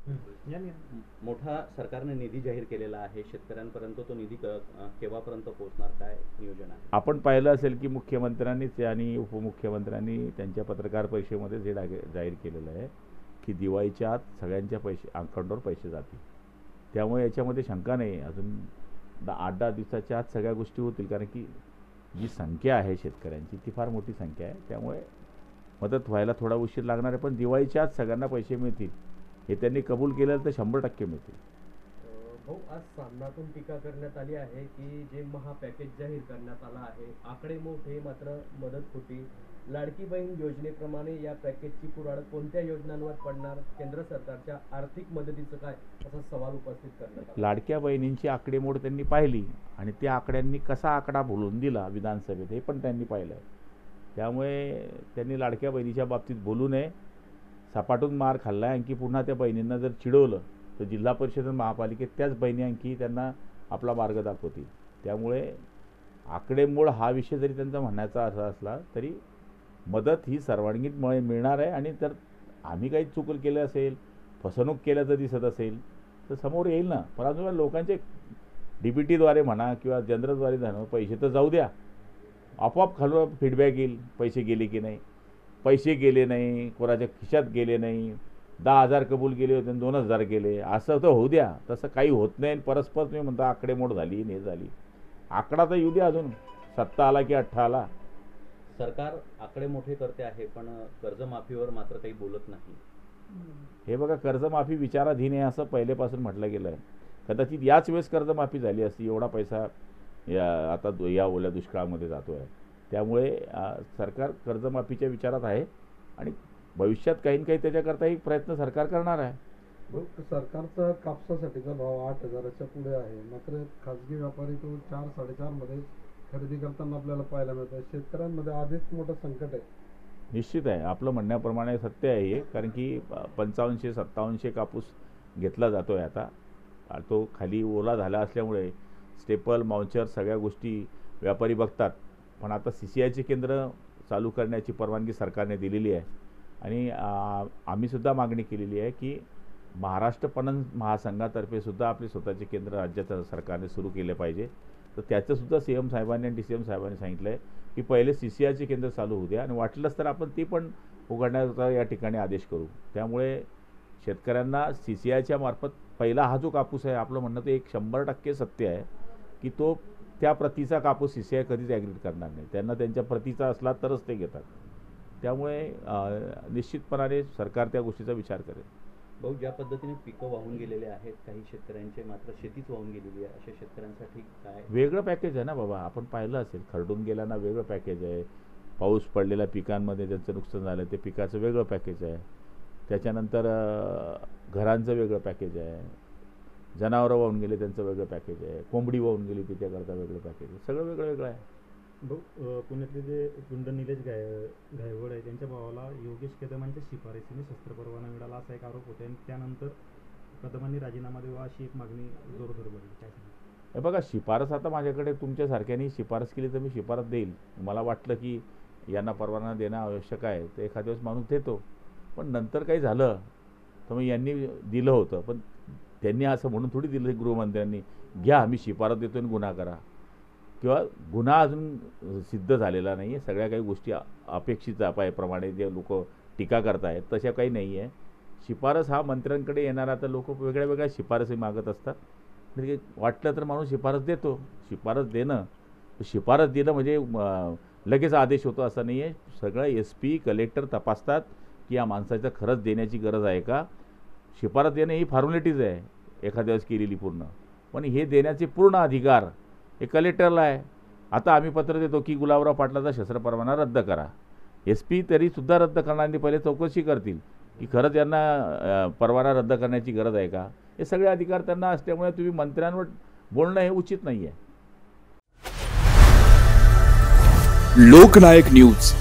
मोठा सरकारने निधी जाहीर केलेला आहे, शेतकऱ्यांपर्यंत तो निधी केव्हापर्यंत पोहोचणार, काय नियोजन आहे? आपण पाहिलं असेल की मुख्यमंत्र्यांनीच आणि उपमुख्यमंत्र्यांनी त्यांच्या पत्रकार परिषदेमध्ये जे जाहीर केलेलं आहे की दिवाळीच्या आत सगळ्यांच्या अकाउंटवर पैसे जातील. त्यामुळे याच्यामध्ये शंका नाही. अजून 8-10 दिवसाच्या आत सगळ्या गोष्टी होतील, कारण की जी संख्या आहे शेतकऱ्यांची ती फार मोठी संख्या आहे. त्यामुळे मदत व्हायला थोडा उशीर लागणार आहे, पण दिवाळीच्या आत सगळ्यांना पैसे मिळतील हे त्यांनी कबूल केलं तर 100% मिळतील. भाऊ, आज सामनातून टीका करण्यात आली आहे की जे महापॅकेज जाहीर करण्यात आला आहे आकडे मोठे मात्र मदत होती. लाडकी बहीण योजनेप्रमाणे या पॅकेजची पुराड कोणत्या योजनांवर पडणार, केंद्र सरकारच्या आर्थिक मदतीचं काय, असा सवाल उपस्थित करण्यात आला. लाडक्या बहिणींची आकडेमोड त्यांनी पाहिली आणि त्या आकड्यांनी कसा आकडा बोलून दिला विधानसभेत हे पण त्यांनी पाहिलं. त्यामुळे त्यांनी लाडक्या बहिणीच्या बाबतीत बोलू नये. सपाटून मार खाल्ला आहे. आणखी पुन्हा त्या बहिणींना जर चिडवलं तर जिल्हा परिषद महापालिकेत त्याच बहिणी आणखी त्यांना आपला मार्ग दाखवतील. त्यामुळे आकडेमोड हा विषय जरी त्यांचा म्हणण्याचा असा असला तरी मदत ही सर्वांगीण मिळणार आहे. आणि तर आम्ही काही चूक केलं असेल, फसवणूक केल्याचं दिसत असेल तर समोर येईल ना. पण अजून लोकांचे DBTद्वारे म्हणा किंवा जनरलद्वारे म्हणा पैसे तर जाऊ द्या, आपोआप खालून फीडबॅक येईल पैसे गेले की नाही. पैसे गेले नाही, कोणाच्या खिशात गेले नाही, 10,000 कबूल केले होते 2,000 गेले, असं तर होऊ द्या. तसं काही होत नाही. परस्पर तुम्ही म्हणता आकडेमोड झाली हे झाली, आकडा तर येऊ द्या. अजून 7 आला की 8 आला. सरकार आकडे मोठे करते आहे पण कर्जमाफीवर मात्र काही बोलत नाही. हे बघा, कर्जमाफी विचाराधीन आहे असं पहिलेपासून म्हटलं गेलं आहे. कदाचित याच वेळेस कर्जमाफी झाली असती. एवढा पैसा आता या ओल्या दुष्काळामध्ये जातो आहे. त्यामुळे सरकार कर्जमाफीच्या विचारात आहे आणि भविष्यात काही ना काही त्याच्याकरताही प्रयत्न सरकार करणार आहे. सरकारचा कापसासाठीचा भाव 8,000च्या पुढे आहे, मात्र खाजगी व्यापारी तो 4-4.5 मध्ये खरेदी करताना आपल्याला पाहायला मिळतं. शेतकऱ्यांमध्ये आधीच मोठं संकट आहे. निश्चित आहे, आपलं म्हणण्याप्रमाणे सत्य आहे हे. कारण की 5500-5700 कापूस घेतला जातो आहे आता. तो खाली ओला झाला असल्यामुळे स्टेपल माउंचर सगळ्या गोष्टी व्यापारी बघतात. पण आता CCIचे केंद्र चालू करण्याची परवानगी सरकारने दिलेली आहे आणि आम्हीसुद्धा मागणी केलेली आहे की महाराष्ट्र पणन महासंघातर्फे सुद्धा आपले स्वतःचे केंद्र राज्याच्या सरकारने सुरू केले पाहिजे. तर त्याचंसुद्धा CM साहेबांनी आणि DCM साहेबांनी सांगितलं आहे की पहिले CCIचे केंद्र चालू होऊ द्या आणि वाटलंच तर आपण ती पण उघडण्याचा या ठिकाणी आदेश करू. त्यामुळे शेतकऱ्यांना CCIच्या मार्फत पहिला हा जो कापूस आहे, आपलं म्हणणं ते 100% सत्य आहे की तो त्या प्रतीचा कापूस CCI कधीच ॲग्रीड करणार नाही. त्यांना त्यांच्या प्रतीचा असला तरच ते घेतात. त्यामुळे निश्चितपणाने सरकार त्या गोष्टीचा विचार करेल. भाऊ, ज्या पद्धतीने पिकं वाहून गेलेले आहेत, काही शेतकऱ्यांचे मात्र शेतीच वाहून गेलेली आहे, अशा शेतकऱ्यांसाठी काय वेगळं पॅकेज आहे ना बाबा. आपण पाहिलं असेल, खरडून गेल्यानं वेगळं पॅकेज आहे. पाऊस पडलेल्या पिकांमध्ये ज्यांचं नुकसान झालं ते पिकाचं वेगळं पॅकेज आहे. त्याच्यानंतर घरांचं वेगळं पॅकेज आहे. जनावरं वाहून गेले त्यांचं वेगळं पॅकेज आहे. कोंबडी वाहून गेली त्याच्याकरता वेगळं पॅकेज आहे. सगळं वेगळं वेगळं आहे. पुण्यातले जे गुंड निलेश गायवड आहे त्यांच्या भावाला योगेश कदमांच्या शिफारसीने शस्त्र परवाना मिळाला असा एक आरोप होता आणि त्यानंतर कदमांनी राजीनामा द्यावा अशी एक मागणी जोर धरली. काय सांगा? हे बघा, शिफारस आता माझ्याकडे तुमच्यासारख्यांनी शिफारस केली तर मी शिफारस देईल. मला वाटलं की यांना परवाना देणं आवश्यक आहे तर एखाद्या वेळेस माणूस देतो. पण नंतर काही झालं तर मग यांनी दिलं होतं, पण त्यांनी असं म्हणून थोडी दिलं गृहमंत्र्यांनी घ्या आम्ही शिफारस देतो आणि गुन्हा करा, किंवा गुन्हा अजून सिद्ध झालेला नाही आहे. सगळ्या काही गोष्टी अपेक्षित प्रमाणे जे लोक टीका करतायत तशा काही नाही आहे. शिफारस हा मंत्र्यांकडे येणारा तर लोक वेगळ्या वेगळ्या शिफारसी मागत असतात. म्हणजे वाटलं तर माणूस शिफारस देतो. शिफारस दिलं म्हणजे लगेच आदेश होतो असं नाही आहे. सगळं SP कलेक्टर तपासतात की या माणसाचं खरंच देण्याची गरज आहे का. शिफारस देणं ही फॉर्मॅलिटीज आहे एखाद्या वेळेस केलेली पूर्ण, पण हे देण्याचे पूर्ण अधिकार हे कलेक्टरला आहे. आता आम्ही पत्र देतो की गुलाबराव पाटलाचा शस्त्र परवाना रद्द करा. SP तरीसुद्धा रद्द करणारी पहिले चौकशी करतील की खरंच यांना परवाना रद्द करण्याची गरज आहे का. हे सगळे अधिकार त्यांना असल्यामुळे तुम्ही मंत्र्यांवर बोलणं हे उचित नाही आहे. लोकनायक न्यूज